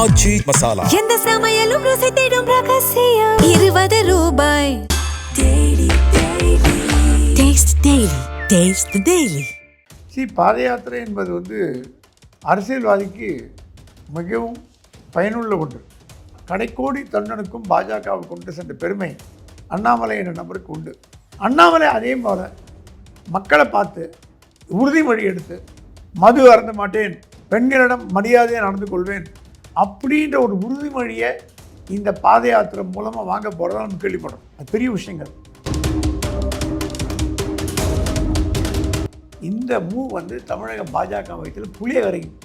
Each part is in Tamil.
ஆச்சி மசாலா. எந்த சமையலும் ருசி தேடும் ரகசியம் 20 ரூபாய். Taste the daily. பாத யாத்திரை என்பது அரசியல்வாதிக்கு மிகவும் பயனுள்ள ஒன்று. கடைக்கோடி தொண்டனுக்கும் பாஜகவை கொண்டு சென்ற பெருமை அண்ணாமலை என்ற நபருக்கு உண்டு. அண்ணாமலை அதே போல் மக்களை பார்த்து உறுதிமொழி எடுத்து மது அருந்த மாட்டேன், பெண்களிடம் மரியாதையாக நடந்து கொள்வேன் அப்படின்ற ஒரு உறுதிமொழியை இந்த பாத யாத்திரை மூலமாக வாங்க போகிறதா நம்ம கேள்விப்படுறோம். அது பெரிய விஷயங்கள். இந்த மூவ் தமிழக பாஜக வயத்தில் புளிய கரைக்குது.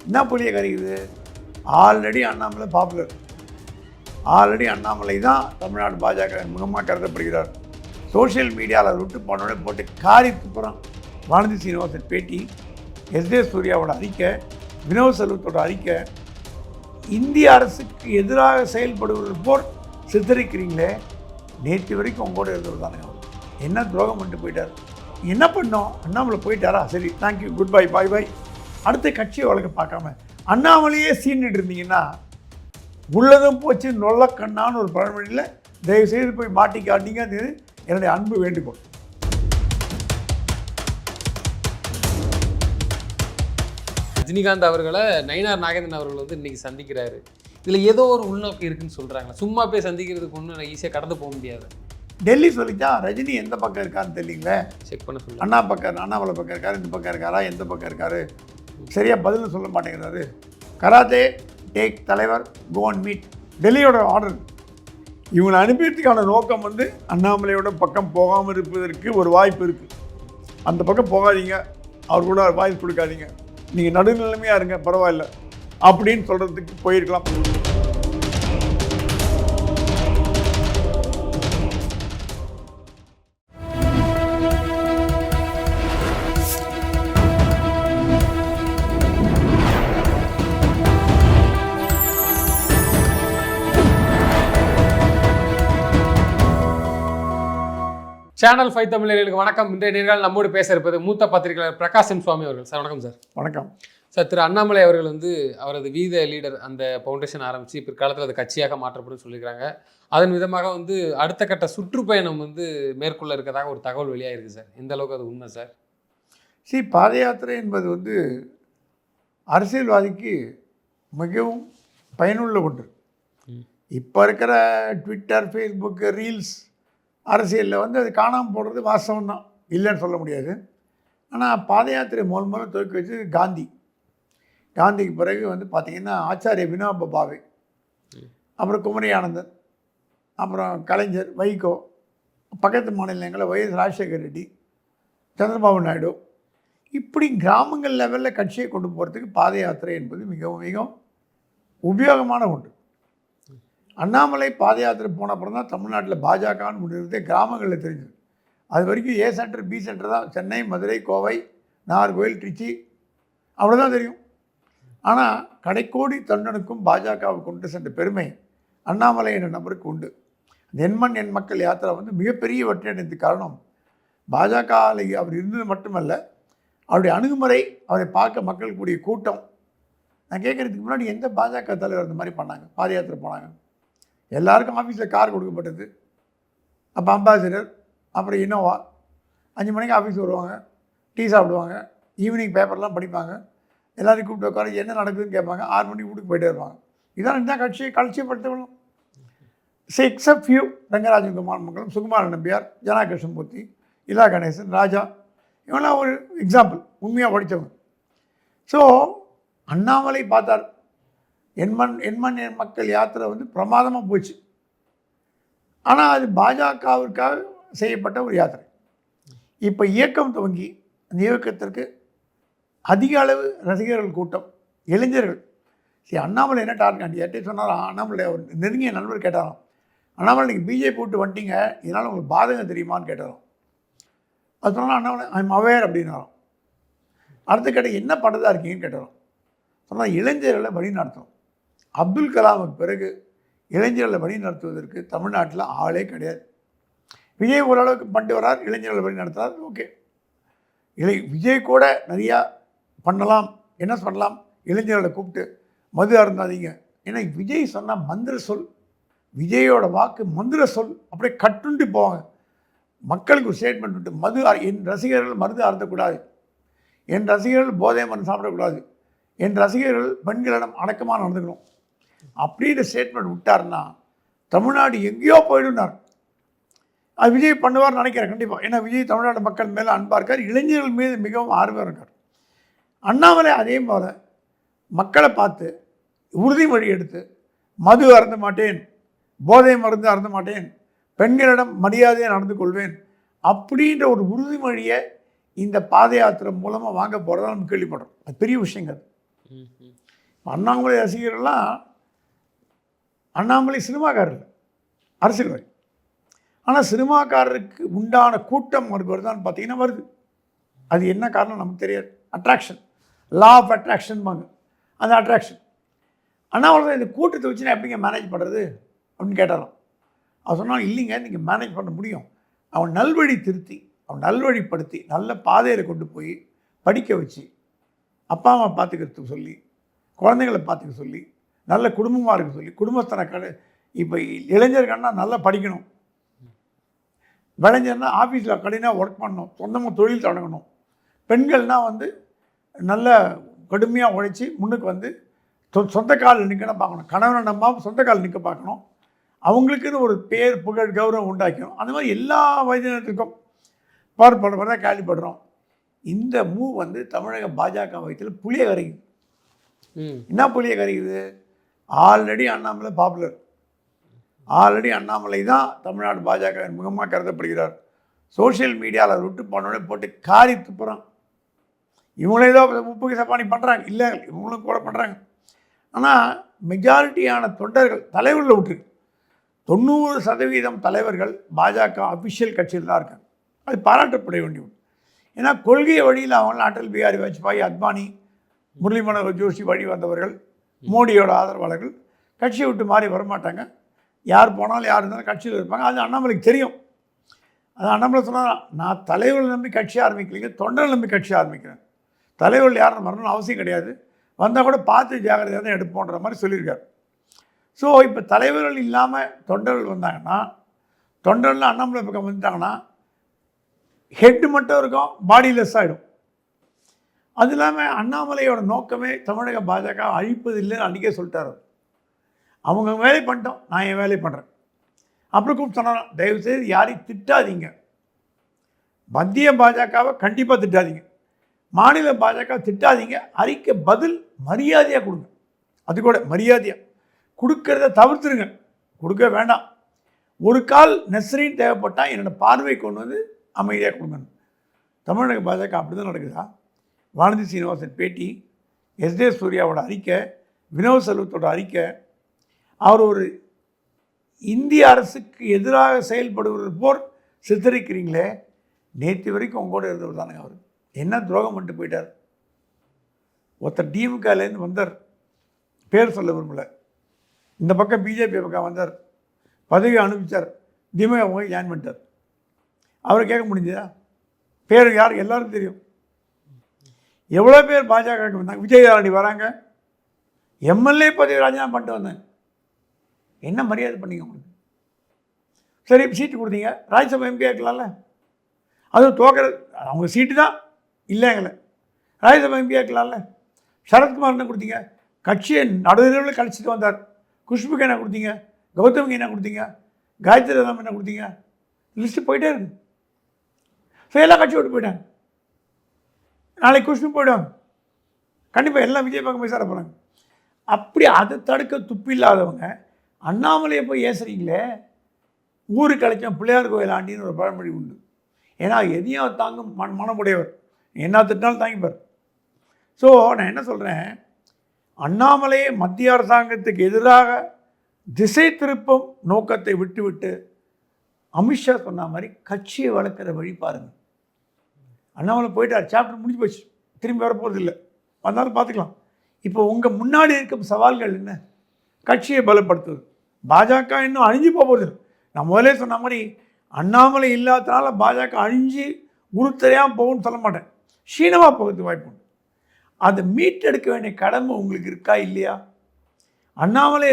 என்ன புளிய கரைக்குது? Already Annamalai popular. Already Annamalai தான் தமிழ்நாடு பாஜக முகமாக கருதப்படுகிறார். சோஷியல் மீடியாவில் விட்டு போனோட போட்டு காரி துப்புறான். வானதி சீனிவாசன் பேட்டி, எஸ்ஏ சூர்யாவோட அறிக்கை, வினோத் செல்வத்தோட அறிக்கை, இந்திய அரசுக்கு எதிராக செயல்படுவது போல் சித்தரிக்கிறீங்களே. நேற்று வரைக்கும் உங்களோட இருந்தவர் தானே. என்ன துரோகம் பண்ணிட்டு போயிட்டார்? என்ன பண்ணோம்? அண்ணாமலை போயிட்டாரா? சரி, தேங்க்யூ, குட் பை, பாய் பாய். அடுத்த கட்சியை வழக்க பார்க்காம அண்ணாமலையே சீனிட்டு இருந்தீங்கன்னா உள்ளதும் போச்சு நொல்ல கண்ணான்னு ஒரு பழமொழியில் தயவுசெய்து போய் மாட்டிக்காட்டீங்க. அது என்னுடைய அன்பு வேண்டுகோள். ரஜினிகாந்த் அவர்களை நயினார் நாகேந்திரன் அவர்கள் இன்னைக்கு சந்திக்கிறாரு. இதில் ஏதோ ஒரு உள்நோக்கம் இருக்குன்னு சொல்கிறாங்க. சும்மா போய் சந்திக்கிறதுக்கு ஒன்றும் ஈஸியாக கடந்து போக முடியாது. டெல்லி சொல்லிச்சா ரஜினி எந்த பக்கம் இருக்காருன்னு தெரியலீங்களே. செக் பண்ண சொல்லி அண்ணாமலை பக்கம் இருக்காரு, இந்த பக்கம் இருக்காரா, எந்த பக்கம் இருக்காரு, சரியாக பதில் சொல்ல மாட்டேங்கிறாரு. கராத்தே டேக் தலைவர் கோ அண்ட் மீட், டெல்லியோட ஆர்டர். இவங்களை அனுப்பியதுக்கான நோக்கம் அண்ணாமலையோட பக்கம் போகாமல் இருப்பதற்கு ஒரு வாய்ப்பு இருக்குது. அந்த பக்கம் போகாதீங்க, அவர் கூட வாய்ப்பு கொடுக்காதீங்க, நீங்கள் நடுநிலைமையாக இருங்க, பரவாயில்ல அப்படின்னு சொல்கிறதுக்கு போயிருக்கலாம். சேனல் 5 தமிழர்களுக்கு வணக்கம். இன்றைய நேர்காணல் நம்மோடு பேச இருப்பது மூத்த பத்திரிகையாளர் பிரகாஷ் எம் சுவாமி அவர்கள். சார் வணக்கம். சார் வணக்கம். சார், திரு அண்ணாமலை அவர்கள் அவரது வீத லீடர் அந்த ஃபவுண்டேஷன் ஆரம்பித்து பிற்காலத்தில் அது கட்சியாக மாற்றப்படும் சொல்லியிருக்காங்க. அதன் விதமாக அடுத்த கட்ட சுற்றுப்பயணம் மேற்கொள்ள இருக்கிறதாக ஒரு தகவல் வெளியாகிருக்கு சார். எந்த அளவுக்கு அது உண்மை சார்? பாத யாத்திரை என்பது அரசியல்வாதிக்கு மிகவும் பயனுள்ள ஒன்று. இப்போ இருக்கிற ட்விட்டர், ஃபேஸ்புக்கு, ரீல்ஸ் அரசியலில் அது காணாமல் போடுறது வாஸ்தவம் தான், இல்லைன்னு சொல்ல முடியாது. ஆனால் பாத யாத்திரை மூலம் துவக்கி வச்சு காந்திக்கு பிறகு பார்த்திங்கன்னா ஆச்சாரிய வினோபா பாவே, அப்புறம் குமரி ஆனந்தன், அப்புறம் கலைஞர், வைகோ, பக்கத்து மாநிலங்களில் வைஎஸ் ராஜசேகர் ரெட்டி, சந்திரபாபு நாயுடு, இப்படி கிராமங்கள் லெவலில் கட்சியை கொண்டு போகிறதுக்கு பாத யாத்திரை என்பது மிகவும் மிகவும் உபயோகமான ஒன்று. அண்ணாமலை பாத யாத்திரை போன அப்புறம் தான் தமிழ்நாட்டில் பாஜகன்னு முடிவு கிராமங்களில் தெரிஞ்சது. அது வரைக்கும் ஏ சென்டர், பி சென்டர் தான். சென்னை, மதுரை, கோவை, நாகர்கோவில், திருச்சி, அவ்வளோதான் தெரியும். ஆனால் கடைக்கோடி தொண்டனுக்கும் பாஜகவை கொண்டு சென்ற பெருமை அண்ணாமலை என்ற நபருக்கு உண்டு. அந்த எண்மண் எண் மக்கள் யாத்திரை மிகப்பெரிய வெற்றி அடைந்ததுக்கு காரணம் பாஜகவில் அவர் இருந்தது மட்டுமல்ல, அவருடைய அணுகுமுறை, அவரை பார்க்க மக்கள் கூடிய கூட்டம். நான் கேட்குறதுக்கு முன்னாடி எந்த பாஜக தலைவர் இந்த மாதிரி பண்ணாங்க? பாத யாத்திரை போனாங்க, எல்லாருக்கும் ஆஃபீஸில் கார் கொடுக்கப்பட்டது. அப்போ அம்பாசிடர், அப்புறம் இனோவா, 5 மணிக்கு ஆஃபீஸ் வருவாங்க, டீ சாப்பிடுவாங்க, ஈவினிங் பேப்பர்லாம் படிப்பாங்க, எல்லோரும் கூப்பிட்டு உட்கார என்ன நடக்குதுன்னு கேட்பாங்க, 6 மணிக்கு வீட்டுக்கு போயிட்டே வருவாங்க. இதான் இந்த கட்சியை கட்சிப்படுத்தணும். எக்ஸப்ட் ஃபியூ, ரங்கராஜன் குமார் மங்கலம், சுகுமார நம்பியார், ஜனா கிருஷ்ணமூர்த்தி, இலா கணேசன், ராஜா, இவங்களாம் ஒரு எக்ஸாம்பிள், உண்மையாக படித்தவங்க. ஸோ அண்ணாமலை பார்த்தார், எண்மண் எண் மக்கள் யாத்திரை பிரமாதமாக போச்சு. ஆனால் அது பாஜகவிற்காக செய்யப்பட்ட ஒரு யாத்திரை. இப்போ இயக்கம் துவங்கி அந்த இயக்கத்திற்கு அதிக அளவு ரசிகர்கள் கூட்டம், இளைஞர்கள். அண்ணாமலை என்ன டார்கெட் யார்ட்டே சொன்னார். அண்ணாமலை அவர் நெருங்கிய நண்பர் கேட்டாராம், அண்ணாமலை நீங்கள் பிஜேபி போட்டு வந்துட்டீங்க, இதனால் உங்களுக்கு பாதகம் தெரியுமான்னு கேட்டாராம். அது சொன்னால் அண்ணாமலை ஐம் அவேர் அப்படின்னாராம். அடுத்த கேட்ட என்ன பண்ணுறதா இருக்கீங்கன்னு கேட்டாராம். சொன்னால் இளைஞர்களை வழி நடத்தணும். அப்துல் கலாமுக்கு பிறகு இளைஞர்களை வழி நடத்துவதற்கு தமிழ்நாட்டில் ஆளே கிடையாது. விஜய் ஓரளவுக்கு பண்ணிட்டு வரார், இளைஞர்களை வழி நடத்துகிறார், ஓகே. விஜய் கூட நிறையா பண்ணலாம். என்ன பண்ணலாம்? இளைஞர்களை கூப்பிட்டு மது அருந்தாதீங்க, ஏன்னா விஜய் சொன்னால் மந்திர சொல், விஜயோட வாக்கு மந்திர சொல், அப்படியே கட்டுண்டு போவாங்க. மக்களுக்கு ஒரு ஸ்டேட்மெண்ட் விட்டு என் ரசிகர்கள் மருந்து அருந்தக்கூடாது, என் ரசிகர்கள் போதை மருந்து சாப்பிடக்கூடாது, என் ரசிகர்கள் பெண்களிடம் அடக்கமாக நடந்துக்கணும் அப்படின்ற ஸ்டேட்மெண்ட் விட்டார்னா தமிழ்நாடு எங்கேயோ போயிடுனார். அது விஜய் பண்ணுவார்னு நினைக்கிறேன் கண்டிப்பாக. ஏன்னா விஜய் தமிழ்நாடு மக்கள் மேலே அன்பாக இருக்கார், இளைஞர்கள் மீது மிகவும் ஆர்வம் இருக்கார். அண்ணாமலை அதே போல் மக்களை பார்த்து உறுதிமொழி எடுத்து மது அருந்த மாட்டேன், போதை மருந்து அருந்த மாட்டேன், பெண்களிடம் மரியாதையாக நடந்து கொள்வேன் அப்படின்ற ஒரு உறுதிமொழியை இந்த பாத யாத்திரை மூலமாக வாங்க போகிறதா நம்ம கேள்விப்படுறோம். அது பெரிய விஷயங்கள். அண்ணாமலை ரசிகர்கள்லாம் அண்ணாமலை சினிமாக்காரர் அரசியல்வாதி, ஆனால் சினிமாக்காரருக்கு உண்டான கூட்டம் அவருக்கு வருதான்னு பார்த்தீங்கன்னா வருது. அது என்ன காரணம் நமக்கு தெரியாது. அட்ராக்ஷன், லா ஆஃப் அட்ராக்ஷன் வாங்க, அந்த அட்ராக்ஷன். அண்ணாமலை இந்த கூட்டத்தை வச்சு நான் எப்படிங்க மேனேஜ் பண்ணுறது அப்படின்னு கேட்டாலும் அவர் சொன்னால் இல்லைங்க, நீங்கள் மேனேஜ் பண்ண முடியும். அவன் நல்வழி திருத்தி, அவன் நல்வழிப்படுத்தி நல்ல பாதையில் கொண்டு போய் படிக்க வச்சு, அப்பா அம்மா பார்த்துக்கிறதுக்கு சொல்லி, குழந்தைங்களை பார்த்துக்க சொல்லி, நல்ல குடும்பமாக இருக்க சொல்லி, குடும்பத்தனை இப்போ இளைஞர்கள்னா நல்லா படிக்கணும், விளைஞர்னா ஆஃபீஸில் கடினாக ஒர்க் பண்ணணும், சொந்தமாக தொழில் தொடங்கணும், பெண்கள்னால் நல்ல கடுமையாக உழைச்சி முன்னுக்கு சொந்த காலில் நிற்கணும் பார்க்கணும், கணவனை நம்பாமல் சொந்த காலில் நிற்க பார்க்கணும், அவங்களுக்குன்னு ஒரு பேர் புகழ் கௌரவம் உண்டாக்கணும். அந்த மாதிரி எல்லா வயதினருக்கும் பாடுபடுறதா கேள்விப்படுறோம். இந்த மூவ் தமிழக பாஜக வயத்தில் புளிய கரைக்குது. என்ன புளிய கரைக்குது? Already Annamalai popular, already Annamalai தான் தமிழ்நாடு பாஜக முகமாக கருதப்படுகிறார். சோஷியல் மீடியாவில் விட்டு போனோடனே போட்டு காரி துப்புறான். இவங்களே தான் உப்புக்கு சப்பானி பண்ணுறாங்க, இல்லை இவங்களும் கூட பண்ணுறாங்க. ஆனால் மெஜாரிட்டியான தொண்டர்கள் தலைவர்களில் விட்டுருக்கு. 90% தலைவர்கள் பாஜக அஃபிஷியல் கட்சியில் தான் இருக்காங்க. அது பாராட்டப்பட வேண்டிய ஒன்று. ஏன்னா கொள்கை வழியில் அவங்களாம் அடல் பிஹாரி வாஜ்பாய், அத்வானி, முரளி மனோகர் ஜோஷி வழி வந்தவர்கள், மோடியோட ஆதரவாளர்கள் கட்சியை விட்டு மாறி வரமாட்டாங்க. யார் போனாலும் யார் இருந்தாலும் கட்சியில் இருப்பாங்க. அது அண்ணாமலைக்கு தெரியும். அது அண்ணாமலை சொன்னால் நான் தலைவர்கள் நம்பி கட்சி ஆரம்பிக்கலைங்க, தொண்டர்கள் நம்பி கட்சி ஆரம்பிக்கிறேன். தலைவர்கள் யாரும் வரணும்னு அவசியம் கிடையாது, வந்தால் கூட பார்த்து ஜாகிரதையாக தான் எடுப்போன்ற மாதிரி சொல்லியிருக்காரு. ஸோ இப்போ தலைவர்கள் இல்லாமல் தொண்டர்கள் வந்தாங்கன்னா, தொண்டர்கள் அண்ணாமலை பக்கம் வந்துட்டாங்கன்னா ஹெட்டு மட்டும் இருக்கும், பாடி லெஸ் ஆகிடும். அது இல்லாமல் அண்ணாமலையோட நோக்கமே தமிழக பாஜக அழிப்பது இல்லைன்னு அன்றைக்கே சொல்லிட்டார். அவங்க வேலை பண்ணிட்டோம், நான் என் வேலையை பண்ணுறேன். அப்புறம் கூப்பிட்டு சொன்னாலும் தயவுசெய்து யாரையும் திட்டாதீங்க, மத்திய பாஜகவை கண்டிப்பாக திட்டாதீங்க, மாநில பாஜக திட்டாதீங்க, அறிக்கை பதில் மரியாதையாக கொடுங்க. அது கூட மரியாதையாக கொடுக்கறத தவிர்த்துருங்க, கொடுக்க வேண்டாம். ஒரு கால் நெசரின்னு தேவைப்பட்டால் என்னோடய பார்வை கொண்டு அமைதியாக கொடுங்க. தமிழக பாஜக அப்படி தான் நடக்குதா? வானதி சீனிவாசன் பேட்டி, எஸ்டே சூர்யாவோட அறிக்கை, வினோத் செல்வத்தோட அறிக்கை, அவர் ஒரு இந்திய அரசுக்கு எதிராக செயல்படுவது போல் சித்தரிக்கிறீங்களே. நேற்று வரைக்கும் உங்களோட இருந்தவர் தானுங்க அவர். என்ன துரோகம் பண்ணிட்டு போயிட்டார்? ஒருத்தர் டிஎம்கேலேருந்து வந்தார், பேர் சொல்ல விரும்பலை, இந்த பக்கம் பிஜேபி பக்கம் வந்தார், பதவி அனுப்பிச்சார், திமுக போய் ஜாயின் பண்ணிட்டார். அவரை கேட்க முடிஞ்சதா? பேர் யார் எல்லாருக்கும் தெரியும். எவ்வளோ பேர் பாஜக வந்தாங்க, விஜயதாரணி வராங்க, எம்எல்ஏ பதவி ராஜினாமா பண்ணிட்டு வந்தாங்க. என்ன மரியாதை பண்ணிங்க உங்களுக்கு? சரி சீட்டு கொடுத்தீங்க, ராஜ்யசபா எம்பி ஆக்கலாம்ல, அதுவும் தோக்கிறது அவங்க சீட்டு தான் இல்லைங்களே, ராஜ்யசபா எம்பி ஆக்கலாம்ல. சரத்குமார் என்ன கொடுத்தீங்க? கட்சியை நடுநிலையில் கழிச்சிட்டு வந்தார். குஷ்புக்கு என்ன கொடுத்தீங்க? கௌதமுக்கு என்ன கொடுத்தீங்க? காயத்ரி ராம் என்ன கொடுத்தீங்க? லிஸ்ட்டு போயிட்டே இருக்கு. ஸோ எல்லா கட்சி விட்டு போயிட்டாங்க. நாளைக்கு குஷ்பு போயிடுவாங்க, கண்டிப்பாக எல்லாம் விஜய் பக்கம் போய் சேர போகிறாங்க. அப்படி அதை தடுக்க துப்பு இல்லாதவங்க அண்ணாமலையை போய் ஏசுறீங்களே. ஊருக்கு கலைச்சம் பிள்ளையார் கோயில் ஆண்டின்னு ஒரு பழமொழி உண்டு. ஏன்னா எதையும் தாங்கும் மனமுடையவர், என்ன திட்டாலும் தாங்கிப்பார். ஸோ நான் என்ன சொல்கிறேன், அண்ணாமலையை மத்திய அரசாங்கத்துக்கு எதிராக திசை திருப்பும் நோக்கத்தை விட்டுவிட்டு அமித்ஷா சொன்ன மாதிரி கட்சியை வளர்க்குற வழி பாருங்கள். அண்ணாமலை போயிட்டார், சாப்டர் முடிஞ்சு போச்சு, திரும்பி வரப்போகிறது இல்லை, வந்தாலும் பார்த்துக்கலாம். இப்போ உங்கள் முன்னாடி இருக்கும் சவால்கள் என்ன? கட்சியை பலப்படுத்துவது. பாஜக இன்னும் அழிஞ்சு போகிறது. நான் முதலே சொன்ன மாதிரி அண்ணாமலை இல்லாததுனால பாஜக அழிஞ்சு உருத்தரையாக போகும்னு சொல்ல மாட்டேன், ஷீனமாக போகிறது வாய்ப்பு உண்டு. அதை மீட்டெடுக்க வேண்டிய கடமை உங்களுக்கு இருக்கா இல்லையா? அண்ணாமலை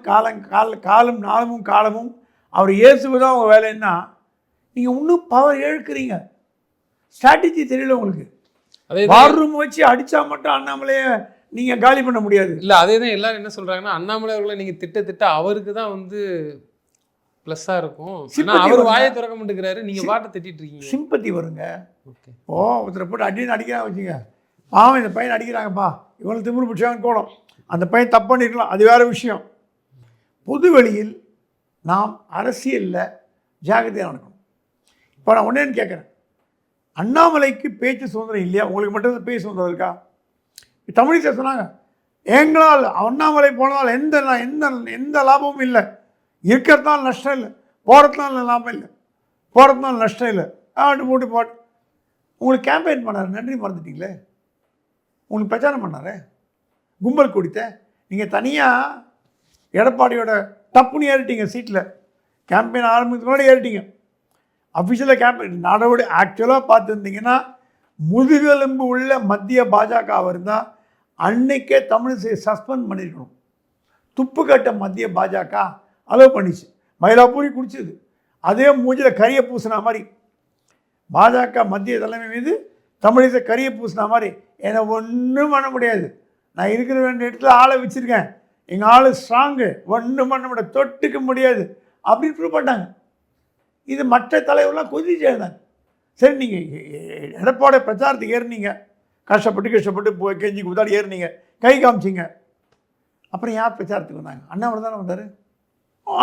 காலம் காலமும் அவர் இயேசுதான் உங்கள் வேலைன்னா நீங்கள் இன்னும் பவர் இழக்கிறீங்க. ஸ்ட்ராட்டஜி தெரியல உங்களுக்கு. வார் ரூம் வச்சு அடித்தா மட்டும் அண்ணாமலையை நீங்கள் காலி பண்ண முடியாது. இல்லை, அதே தான் எல்லாரும் என்ன சொல்கிறாங்கன்னா, அண்ணாமலை அவர்களை நீங்கள் திட்ட அவருக்கு தான் வந்து ப்ளஸ்ஸாக இருக்கும். அவர் வாயை திறக்க மாட்டேங்கிறாரு, நீங்கள் வாட்டை திட்டிட்டு இருக்கீங்க. சிம்பத்தி வருங்க. ஓகே, ஒருத்தரை போட்டு அடிக்கிறாங்க வச்சுங்க, பாவம் இந்த பையன் அடிக்கிறாங்கப்பா, இவனை திமிரு பிடிச்சாங்கன்னு கோலம், அந்த பையன் தப்பு பண்ணிருக்கலாம், அது வேறு விஷயம். பொது வெளியில் நாம் அரசியலில் ஜாகிரதையாக நடக்கணும். இப்போ நான் ஒன்றேன்னு கேட்குறேன், அண்ணாமலைக்கு பேச்சு சுதந்திரம் இல்லையா? உங்களுக்கு மட்டும் பேச்சு சுதந்திரம் இருக்கா? தமிழிசை சொன்னாங்க, எங்களால் அண்ணாமலை போனதால் எந்த எந்த எந்த லாபமும் இல்லை, இருக்கிறதுனால நஷ்டம் இல்லை, போகிறதுனால லாபம் இல்லை, போகிறதுனால நஷ்டம் இல்லை, போட்டு உங்களுக்கு கேம்பெயின் பண்ணார், நன்றி மறந்துட்டீங்களே. உங்களுக்கு பிரச்சாரம் பண்ணார், கும்பல் குடித்த நீங்கள் தனியாக எடப்பாடியோட டப்புன்னு ஏறிட்டீங்க சீட்டில். கேம்பெயின் ஆரம்பிக்கிறதுக்கு முன்னாடி ஏறிட்டீங்க. அஃபிஷியலாக கேம்பெயின் நடவடிக்கை ஆக்சுவலாக பார்த்துருந்தீங்கன்னா முதுகெலும்பு உள்ள மத்திய பாஜக இருந்தால் அன்னைக்கே தமிழிசை சஸ்பெண்ட் பண்ணியிருக்கணும். துப்பு கட்ட மத்திய பாஜக அலோவ் பண்ணிச்சு. மயிலாப்பூரி குடிச்சது அதே மூஞ்சில் கரியை பூசின மாதிரி பாஜக மத்திய தலைமை மீது தமிழிசை கரியை பூசின மாதிரி என்னை ஒன்றும் பண்ண முடியாது, நான் இருக்கிற வேண்டிய இடத்துல ஆளை வச்சுருக்கேன், எங்கள் ஆள் ஸ்ட்ராங்கு, ஒன்றும் பண்ண முடியாது, தொட்டுக்க முடியாது அப்படின்னு ப்ரூவ் பண்ணாங்க. இது மற்ற தலைவர்லாம் கொதிச்சு எழுந்தாங்க. சரி, நீங்கள் எடப்பாடி பிரச்சாரத்துக்கு ஏறினீங்க, கஷ்டப்பட்டு போய் கெஞ்சி குத்தாடி ஏறினீங்க, கை காமிச்சிங்க. அப்புறம் யார் பிரச்சாரத்துக்கு வந்தாங்க? அண்ணாமலை தானே வந்தார்,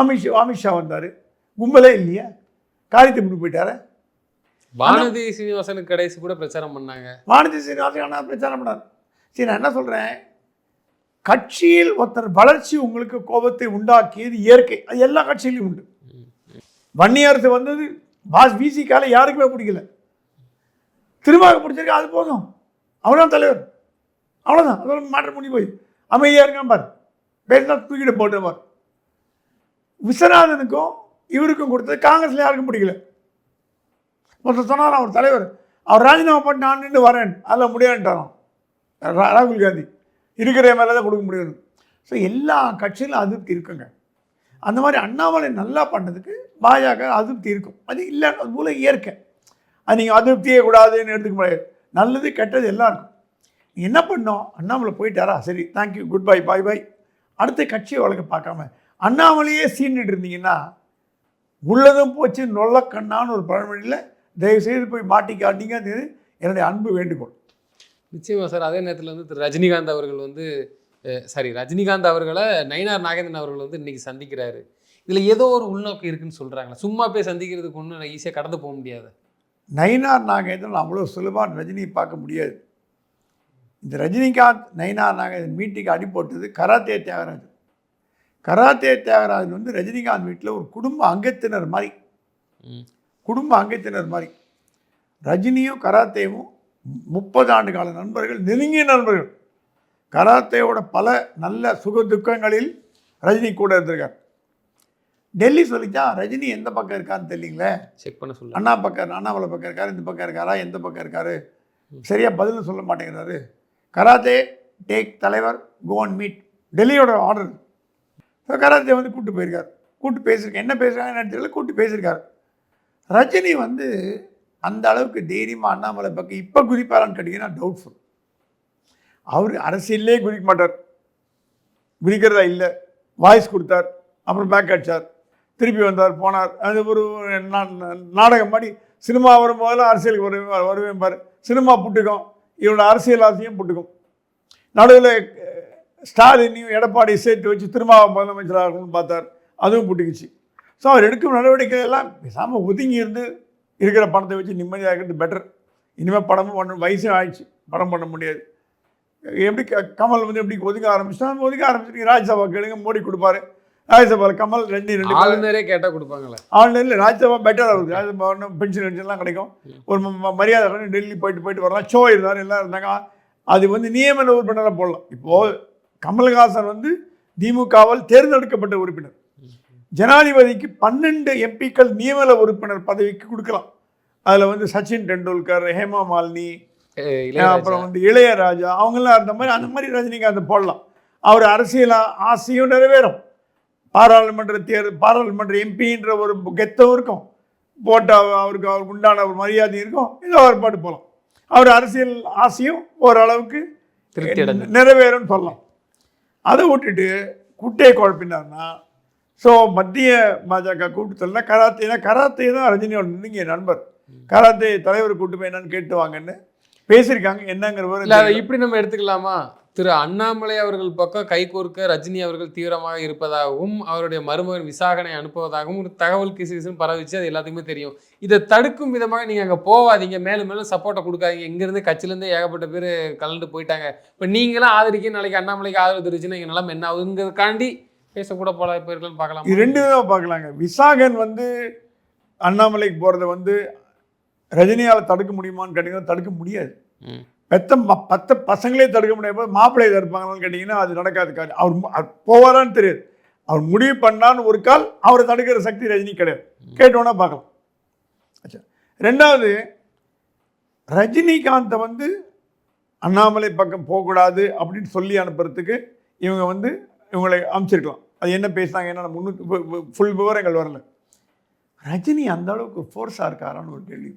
அமித்ஷா வந்தார், கும்பலே இல்லையா? காரியத்தை முடி போயிட்டாரு. வானதி சீனிவாசனுக்கு கடைசி கூட பிரச்சாரம் பண்ணாங்க. வானதி சீனிவாசன் அண்ணா பிரச்சாரம் பண்ணார். சரி, நான் என்ன சொல்கிறேன், கட்சியில் ஒருத்தர் வளர்ச்சி உங்களுக்கு கோபத்தை உண்டாக்கியது இயற்கை, அது எல்லா கட்சியிலையும் உண்டு. வன்னியரசு வந்தது விசிகால யாருக்குமே பிடிக்கல, திரும்ப பிடிச்சிருக்கா, அது போதும், அவ்வளோதான் தலைவர், அவ்வளோதான், அதோட மாற்றம் பண்ணி போய் அமைதியாக இருக்கான் பார், பேசினா தூக்கிட்டு போட்டுவார். விஸ்வநாதனுக்கும் இவருக்கும் கொடுத்தது காங்கிரஸில் யாருக்கும் பிடிக்கல. ஒருத்தர் சொன்னார், அவர் தலைவர், அவர் ராஜினாமா பண்ணி நான் நின்று வரேன், அதில் முடியாதுன்ட்டாராம் ராகுல் காந்தி, இருக்கிற மேலே தான் கொடுக்க முடியாது. ஸோ எல்லா கட்சியிலும் அதிருப்தி இருக்குங்க. அந்த மாதிரி அண்ணாமலை நல்லா பண்ணதுக்கு பாஜக அதிருப்தி இருக்கும், அது இல்லை, அது போல இயற்கை. அது நீங்கள் அதிருப்தியே கூடாதுன்னு எடுத்துக்க முடியாது, நல்லது கெட்டது எல்லாம் இருக்கும். நீங்கள் என்ன பண்ணோம், அண்ணாமலை போயிட்டாரா, சரி தேங்க்யூ குட் பை பாய் பாய், அடுத்த கட்சியை வழக்க பார்க்காம அண்ணாமலையே சீன்ட்டு இருந்தீங்கன்னா உள்ளதும் போச்சு நொல்லக்கண்ணான்னு ஒரு பழமொழியில் தயவுசெய்து போய் மாட்டிக்காட்டிங்க. அது என்னுடைய அன்பு வேண்டுகோள். நிச்சயமா சார். அதே நேரத்தில் வந்து திரு ரஜினிகாந்த் அவர்கள் வந்து ரஜினிகாந்த் அவர்களை நயினார் நாகேந்திரன் அவர்கள் வந்து இன்னைக்கு சந்திக்கிறாரு. இதில் ஏதோ ஒரு உள்நோக்கம் இருக்குன்னு சொல்கிறாங்களா? சும்மா போய் சந்திக்கிறதுக்கு ஒன்றும் ஈஸியாக கடந்து போக முடியாது. நயினார் நாகேந்திரன் அவ்வளோ சுலபாக ரஜினியை பார்க்க முடியாது. இந்த ரஜினிகாந்த் நயினார் நாகேந்திரன் மீட்டிங்கு அடிப்போட்டது கராத்தே தியாகராஜன். கராத்தே தியாகராஜன் வந்து ரஜினிகாந்த் வீட்டில் ஒரு குடும்ப அங்கத்தினர் மாதிரி. ரஜினியும் கராத்தேவும் 30 ஆண்டு கால நண்பர்கள், நெருங்கிய நண்பர்கள். கராத்தேவோட பல நல்ல சுக துக்கங்களில் ரஜினி கூட இருந்திருக்கார். டெல்லி சொல்லித்தான் ரஜினி எந்த பக்கம் இருக்கான்னு தெரியலீங்களே, செக் பண்ண சொல்ல, அண்ணாமலை பக்கம் இருக்காரு, இந்த பக்கம் இருக்காரா, எந்த பக்கம் இருக்காரு, சரியாக பதில் சொல்ல மாட்டேங்கிறாரு. கராத்தே டேக் தலைவர் கோ அண்ட் மீட், டெல்லியோட ஆர்டர். கராத்தே வந்து கூப்பிட்டு போயிருக்கார், கூப்பிட்டு பேசியிருக்கேன், என்ன பேசுகிறாங்கன்னு தெரியல, கூப்பிட்டு பேசியிருக்காரு. ரஜினி வந்து அந்த அளவுக்கு தைரியமாக அண்ணாமலை பக்கம் இப்போ குதிப்பாரான்னு கேட்டிங்கன்னா டவுட்ஃபுல். அவர் அரசியலே குதிக்க மாட்டார், குதிக்கிறதா இல்லை, வாய்ஸ் கொடுத்தார், அப்புறம் பேக் அடித்தார், திருப்பி வந்தார், போனார். அது ஒரு நாடகம் மாதிரி. சினிமா வரும்போதெல்லாம் அரசியலுக்கு வருவேன் பாரு, சினிமா புட்டுக்கும், இவரோட அரசியல் ஆசையும் புட்டுக்கும். நடுவில் ஸ்டாலினையும் எடப்பாடி சேர்த்து வச்சு திரும்ப முதலமைச்சராக இருக்கணும்னு பார்த்தார், அதுவும் புட்டுக்குச்சு. ஸோ அவர் எடுக்கும் நடவடிக்கை எல்லாம் பேசாமல் ஒதுங்கி இருந்து இருக்கிற பணத்தை வச்சு நிம்மதியாக இருக்கிறது பெட்டர். இனிமேல் படமும் பண்ண வயசும் ஆயிடுச்சு, படம் பண்ண முடியாது. எப்படி கமல் வந்து எப்படி ஒதுக்க ஆரம்பிச்சுட்டு ராஜ்யசபா கேளுங்க, மோடி கொடுப்பாரு. ராஜ்யசபாவில் கமல் ரெண்டு ஆளுநரே கேட்டால் கொடுப்பாங்களே. ஆளுநரில் ராஜ்யசபா பெட்டர் ஆகுது. ராஜ்யசபா பென்ஷன் கிடைக்கும், ஒரு மரியாதை. டெல்லி போயிட்டு வரலாம், ஷோ இருந்தார், எல்லாம் இருந்தாங்க. அது வந்து நியமன உறுப்பினராக போடலாம். இப்போது கமல்ஹாசன் வந்து திமுகவால் தேர்ந்தெடுக்கப்பட்ட உறுப்பினர். ஜனாதிபதிக்கு 12 எம்பிக்கள் நியமன உறுப்பினர் பதவிக்கு கொடுக்கலாம். அதில் வந்து சச்சின் டெண்டுல்கர், ஹேமா மாலினி, அப்புறம் வந்து இளையராஜா, அவங்கெல்லாம் இருந்த மாதிரி அந்த மாதிரி ரஜினிகாந்த் போடலாம். அவர் அரசியல் ஆசையும் நிறைவேறும், பாராளுமன்ற எம்பின்ற ஒரு கெத்தம் இருக்கும், போட்ட அவருக்கு உண்டான ஒரு மரியாதை இருக்கும், ஏதோ ஒரு பாட்டு போகலாம். அவர் அரசியல் ஆசையும் ஓரளவுக்கு நிறைவேறும்னு சொல்லலாம். அதை விட்டுட்டு குட்டையை குழப்பினார்னா, ஸோ மத்திய பாஜக கூட்டத்தில் கராத்தே தான் ரஜினியோட நீங்கள் நண்பர், கராத்தே தலைவர் கூட்டு போய் என்னன்னு கேட்டு வாங்கன்னு பேசியிருக்காங்க. என்னங்கிற இப்படி நம்ம எடுத்துக்கலாமா? திரு அண்ணாமலை அவர்கள் பக்கம் கைகோர்க்க ரஜினி அவர்கள் தீவிரமாக இருப்பதாகவும் அவருடைய மருமகன் விசாகனை அனுப்புவதாகவும் ஒரு தகவல் கிசுகிசுன்னு பரவிச்சு, அது எல்லாத்துக்குமே தெரியும். இதை தடுக்கும் விதமாக நீங்கள் அங்கே போகாதீங்க, மேலும் மேலும் சப்போர்ட்டை கொடுக்காதீங்க, இங்கேருந்து கட்சியிலேருந்து ஏகப்பட்ட பேர் கலந்து போயிட்டாங்க, இப்போ நீங்களாம் ஆதரிக்க நாளைக்கு அண்ணாமலைக்கு ஆதரவு தெரிவிச்சுன்னா எங்கள் நிலம் என்ன ஆகுதுங்கிறதுக்காண்டி பேசக்கூட போல போயிருக்கலாம் பார்க்கலாம். ரெண்டு தான் பார்க்கலாங்க. விசாகன் அண்ணாமலைக்கு போகிறத ரஜினியால் தடுக்க முடியுமான்னு கேட்டிங்கன்னா தடுக்க முடியாது. 10 பசங்களே தடுக்க முடியாது, மாப்பிள்ளையை தடுப்பாங்களான்னு கேட்டிங்கன்னா அது நடக்காது. அவர் போவாரான்னு தெரியாது. அவர் முடிவு பண்ணான்னு ஒரு கால் அவரை தடுக்கிற சக்தி ரஜினி கிடையாது. கேட்டோன்னா பார்க்கலாம். ஆச்சா, ரெண்டாவது, ரஜினிகாந்தை அண்ணாமலை பக்கம் போகக்கூடாது அப்படின்னு சொல்லி அனுப்புறதுக்கு இவங்களை அமைச்சிருக்கலாம். அது என்ன பேசினாங்க என்ன ஃபுல் விவரங்கள் வரல. ரஜினி அந்த அளவுக்கு ஃபோர்ஸாக இருக்காரான்னு ஒரு கேள்வி.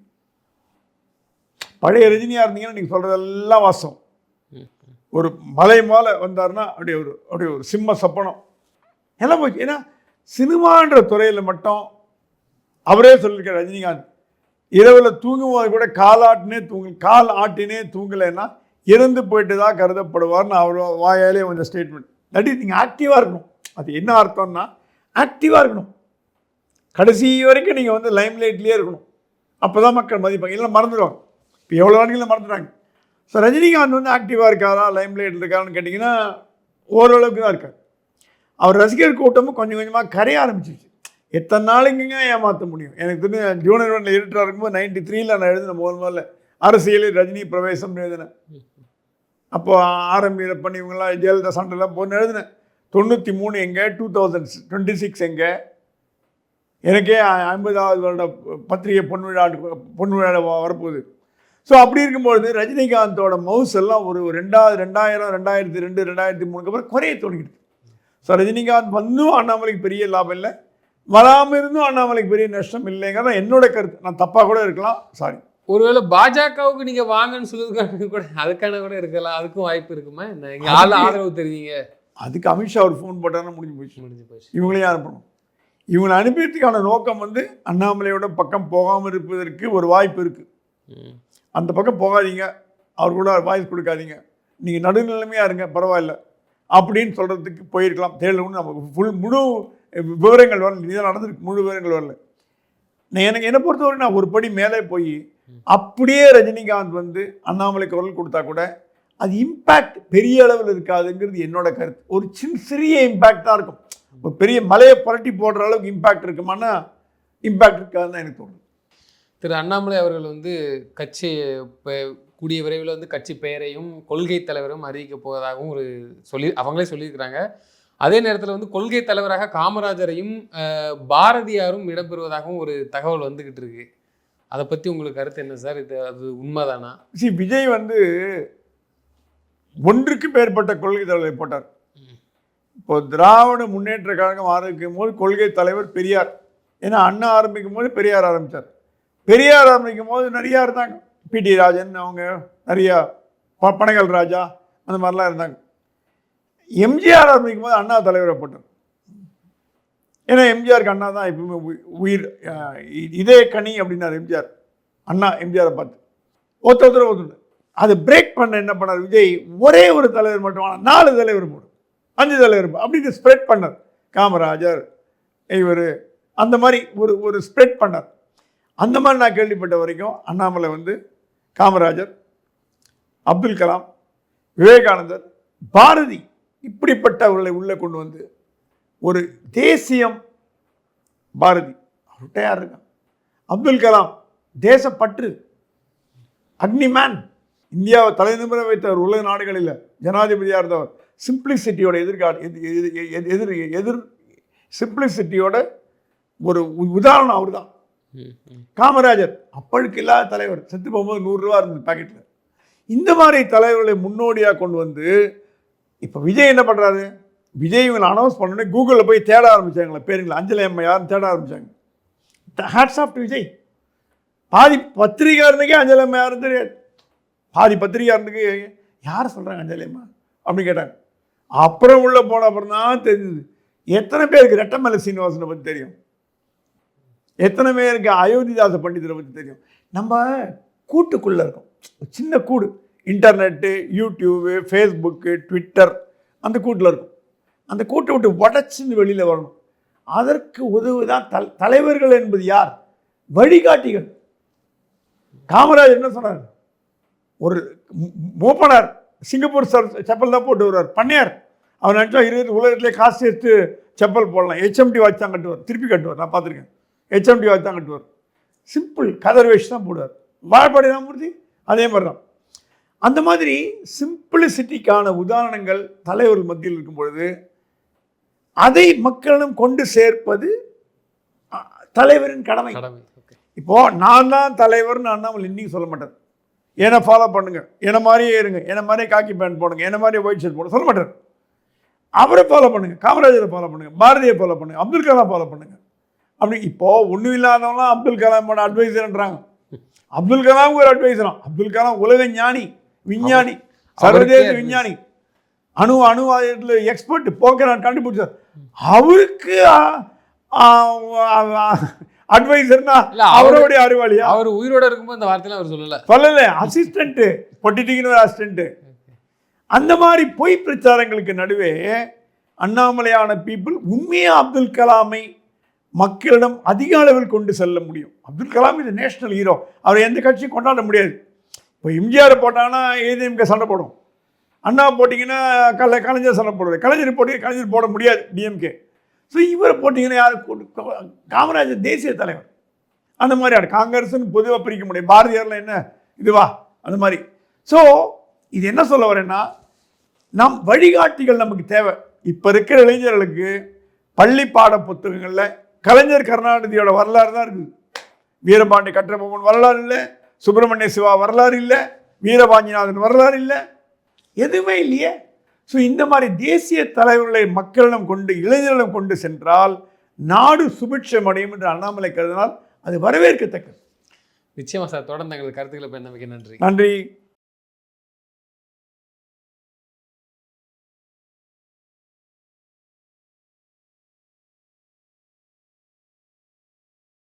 பழைய ரஜினியாக இருந்தீங்கன்னா நீங்கள் சொல்கிறதெல்லாம் வாசம். ஒரு மலை மேலே வந்தார்னா அப்படியே ஒரு சிம்ம சப்பனம் எல்லாம் போச்சு. ஏன்னா சினிமான்ற துறையில் மட்டும் அவரே சொல்லியிருக்கார் ரஜினிகாந்த், இரவில் தூங்கும்போது கூட கால் ஆட்டினே தூங்கலைன்னா இறந்து போயிட்டு தான் கருதப்படுவார்னு அவர் வாயாலே கொஞ்சம் ஸ்டேட்மெண்ட். தட் இஸ், நீங்கள் ஆக்டிவாக இருக்கணும். அது என்ன அர்த்தம்னா ஆக்டிவாக இருக்கணும். கடைசி வரைக்கும் நீங்கள் லைம்லைட்லேயே இருக்கணும். அப்போ தான் மக்கள் மதிப்பாங்க, இல்லை மறந்துடுவாங்க. இப்போ எவ்வளோ நாளைக்கு மறந்துடுறாங்க. ஸோ ரஜினிகாந்த் ஆக்டிவாக இருக்காரா, லைம்லைட் இருக்காரான்னு கேட்டிங்கன்னா ஓரளவுக்கு தான் இருக்கார். அவர் ரசிகர் கூட்டமும் கொஞ்சம் கொஞ்சமாக கரைய ஆரம்பிச்சிருச்சு. எத்தனை நாளைக்குங்க ஏமாற்ற முடியும்? எனக்கு தெரிஞ்ச ஜூனியர் 1 எடிட்டராக இருக்கும்போது 93 நான் எழுதினேன் முதல்ல அரசியலில் ரஜினி பிரவேசம்னு எழுதினேன். அப்போது ஆரம்பி பண்ணி இவங்கெல்லாம் ஜெயலலிதா சண்டெல்லாம் போன்னு எழுதினேன். 93 எங்கே, 2026 எங்கே, எனக்கே 50வது வருட பத்திரிகை பொன் விழா வரப்போகுது. ஸோ அப்படி இருக்கும்பொழுது ரஜினிகாந்தோட மவுஸ் எல்லாம் ஒரு 2000, 2002, 2003 அப்புறம் குறைய தொடங்கிடுது. ஸோ ரஜினிகாந்த் அண்ணாமலைக்கு பெரிய லாபம் இல்லை, வராமல் இருந்தும் அண்ணாமலைக்கு பெரிய நஷ்டம் இல்லைங்கிறத என்னோட கருத்து. நான் தப்பாக கூட இருக்கலாம், சாரி. ஒருவேளை பாஜகவுக்கு நீங்கள் வாங்கன்னு சொல்லுறதுக்கான கூட அதுக்கான கூட இருக்கலாம், அதுக்கும் வாய்ப்பு இருக்குமா? என்ன ஆதரவு தெரிவிங்க? அதுக்கு அமித்ஷா ஒரு ஃபோன் போட்டாங்கன்னா முடிஞ்சு போச்சு. இவங்களையும் அனுப்பணும். இவங்களை அனுப்பியதுக்கான நோக்கம் அண்ணாமலையோட பக்கம் போகாமல் இருப்பதற்கு ஒரு வாய்ப்பு இருக்குது. அந்த பக்கம் போகாதீங்க, அவர் கூட வாய்ஸ் கொடுக்காதீங்க, நீங்கள் நடுநிலைமையாக இருங்க, பரவாயில்ல அப்படின்னு சொல்கிறதுக்கு போயிருக்கலாம். தேர்தல் நமக்கு முழு விவரங்கள் வரல, இதான் நடந்திருக்கு, முழு விவரங்கள் வரல. எனக்கு என்னை பொறுத்தவரை நான் ஒரு படி மேலே போய் அப்படியே ரஜினிகாந்த் அண்ணாமலை குரல் கொடுத்தா கூட அது இம்பேக்ட் பெரிய அளவில் இருக்காதுங்கிறது என்னோட கருத்து. ஒரு சிறிய இம்பேக்ட் தான் இருக்கும். ஒரு பெரிய மலையை புரட்டி போடுற அளவுக்கு இம்பேக்ட் இருக்குமானா இம்பேக்ட் இருக்காதுன்னு தான் எனக்கு தோணுது. திரு அண்ணாமலை அவர்கள் கட்சி கூடிய விரைவில் கட்சி பெயரையும் கொள்கை தலைவரும் அறிவிக்க போவதாகவும் அவங்களே சொல்லியிருக்கிறாங்க. அதே நேரத்தில் கொள்கை தலைவராக காமராஜரையும் பாரதியாரும் இடம்பெறுவதாகவும் ஒரு தகவல் வந்துக்கிட்டு இருக்கு. அதை பற்றி உங்களுக்கு கருத்து என்ன சார்? அது உண்மைதானா? விஜய் ஒன்றுக்கு மேற்பட்ட கொள்கை தலைவரை போட்டார். இப்போ திராவிட முன்னேற்ற கழகம் ஆரம்பிக்கும் போது கொள்கை தலைவர் பெரியார். ஏன்னா அண்ணா ஆரம்பிக்கும் போது பெரியார் ஆரம்பித்தார். பெரியார் ஆரம்பிக்கும் போது நிறையா இருந்தாங்க. பிடி ராஜன், அவங்க நிறையா பனகல் ராஜா, அந்த மாதிரிலாம் இருந்தாங்க. எம்ஜிஆர் ஆரம்பிக்கும் போது அண்ணா தலைவரை போட்டார். ஏன்னா எம்ஜிஆருக்கு அண்ணா தான் எப்பவுமே உயிர், இதே கனி அப்படின்னார் எம்ஜிஆர். அண்ணா எம்ஜிஆரை பார்த்து ஒருத்தர் அதை பிரேக் பண்ண என்ன பண்ணார் விஜய்? ஒரே ஒரு தலைவர் மட்டும் 4 தலைவர் போடும், 5 தலைவர் அப்படின்னு ஸ்ப்ரெட் பண்ணார். காமராஜர், இவர், அந்த மாதிரி ஒரு ஸ்ப்ரெட் பண்ணார். அந்த மாதிரி நான் கேள்விப்பட்ட வரைக்கும் அண்ணாமலை காமராஜர், அப்துல் கலாம், விவேகானந்தர், பாரதி இப்படிப்பட்டவர்களை உள்ளே கொண்டு ஒரு தேசியம். பாரதி அவர்கிட்ட யார் இருக்கான்? அப்துல் கலாம் தேசப்பற்று, அக்னிமேன், இந்தியாவை தலைநிமிர வைத்தவர், உலக நாடுகளில் ஜனாதிபதியாக இருந்தவர், சிம்பிளிசிட்டியோட சிம்பிளிசிட்டியோட ஒரு உதாரணம் அவர் தான். காமராஜர் அப்பழுக்கு இல்லாத தலைவர், செத்து போகும்போது 100 ரூபா இருந்தது பாக்கெட்டில். இந்த மாதிரி தலைவர்களை முன்னோடியாக கொண்டு இப்போ விஜய் என்ன பண்ணுறாரு, விஜய் இவங்களை அனௌன்ஸ் பண்ணோடனே கூகுளில் போய் தேட ஆரம்பித்தாங்களே பேருங்களை, அஞ்சலி அம்மா யாருன்னு தேட ஆரம்பித்தாங்க. Hats off to Vijay. பாதி பத்திரிகாரனுக்கே அஞ்சலி அம்மா யாருன்னு தெரியாது. பாதி பத்திரிகாரனுக்கு யார் சொல்கிறாங்க அஞ்சலி அம்மா அப்படின்னு கேட்டாங்க. அப்புறம் உள்ளே போன அப்புறம் தான் தெரிஞ்சுது எத்தனை பேருக்கு ரெட்டமலை சீனிவாசனை பற்றி தெரியும், எத்தனை பேருக்கு அயோத்திதாச பண்டிதரை பற்றி தெரியும். நம்ம கூட்டுக்குள்ளே இருக்கோம், சின்ன கூடு, இன்டர்நெட்டு, யூடியூபு, ஃபேஸ்புக்கு, ட்விட்டர், அந்த கூட்டில் இருக்கும். அந்த கூட்டை விட்டு உடச்சின்னு வெளியில் வரணும். அதற்கு உதவுதான் தலைவர்கள் என்பது யார்? வழிகாட்டிகள். காமராஜர் என்ன சொன்னார்? ஒரு மூப்பனார் சிங்கப்பூர் செப்பல் தான் போட்டு வருவார். பண்ணையார் அவர் நினச்சா உலகத்திலே காசு எடுத்து செப்பல் போடலாம். ஹெச்எம்டி வாட்ச் தான் கட்டுவார், திருப்பி கட்டுவார். நான் பார்த்துருக்கேன். ஹெச்எம்டி வாட்ச் தான் கட்டுவார். சிம்பிள் கதர் வேஷ் தான் போடுவார். வாழப்பாடி ராமூர்த்தி அதே மாதிரி தான். அந்த மாதிரி சிம்பிளிசிட்டிக்கான உதாரணங்கள் தலைவர்கள் மத்தியில் இருக்கும் பொழுது அதை மக்களிடம் கொண்டு சேர்ப்பது தலைவரின் கடமை. இப்போ நான் தான் தலைவர்னு அண்ணாமலை இன்னைக்கு சொல்ல மாட்டார். என்னை ஃபாலோ பண்ணுங்க, என்ன மாதிரியே இருங்க, என்ன மாதிரியே காக்கி பேண்ட் போடுங்க, என்ன மாதிரியே ஒயிட் ஷர்ட் போடுங்க சொல்ல மாட்டார். அவரை ஃபாலோ பண்ணுங்க, காமராஜரை ஃபாலோ பண்ணுங்க, பாரதியை ஃபாலோ பண்ணுங்க, அப்துல் கலாம் ஃபாலோ பண்ணுங்க. அப்படி இப்போ ஒன்றும் இல்லாதவங்களாம் அப்துல் கலாமோட அட்வைசர்ன்றாங்க. அப்துல் கலாம் ஒரு அட்வைசராம். அப்துல் கலாம் உலக ஞானி, விஞ்ஞானி, சர்வதேச விஞ்ஞானி, அணுவாதத்தில் எக்ஸ்பர்ட், போக்கரான் கண்டுபிடிச்சார். அவருக்கு அட்வைசர்னா அவருடைய அறிவாளியா? அவர் உயிரோட இருக்கும்போது இந்த வார்த்தையில அவர் சொல்லல. அசிஸ்டன்ட் பொட்டிட்டிங்கிற ஒரு அசிஸ்டன்ட். அந்த மாதிரி பொய் பிரச்சாரங்களுக்கு நடுவே அண்ணாமலையான பீப்புள் உண்மையா அப்துல் கலாமை மக்களிடம் அதிக அளவில் கொண்டு செல்ல முடியும். அப்துல் கலாம் இது நேஷனல் ஹீரோ. அவர் எந்த கட்சியும் கொண்டாட முடியாது. இப்போ எம்ஜிஆர் போட்டாங்கன்னா ஏடிஎம்கே சண்டை போடும், அண்ணா போட்டிங்கன்னா கலைஞர் சண்டை போடுவார், கலைஞர் போட முடியாது டிஎம்கே. ஸோ இவரை போட்டிங்கன்னா யார்? காமராஜர் தேசிய தலைவர். அந்த மாதிரி காங்கிரஸ்ன்னு பொதுவாக பிரிக்க முடியும். பாரதியாரில் என்ன இதுவா அந்த மாதிரி. ஸோ இது என்ன சொல்ல வரேன்னா, நம் வழிகாட்டிகள் நமக்கு தேவை. இப்போ இருக்கிற இளைஞர்களுக்கு பள்ளி பாட புத்தகங்களில் கலைஞர் கருணாநிதியோட வரலாறு தான் இருக்குது. வீரபாண்டி கட்டபொம்மன் வரலாறு இல்லை, சுப்பிரமணிய சிவா வரலாறு இல்லை, வீரபாஞ்சிநாதன் வரலாறு இல்லை, எதுவுமே இல்லையே. ஸோ இந்த மாதிரி தேசிய தலைவர்களை மக்களிடம் கொண்டு இளைஞர்களிடம் கொண்டு சென்றால் நாடு சுபிட்சம் அடையும் என்று அண்ணாமலை கருதினால் அது வரவேற்கத்தக்கது. நிச்சயமா சார். தொடர்ந்து எங்களுக்கு கருத்துக்களை பயந்தமைக்கு நன்றி. நன்றி.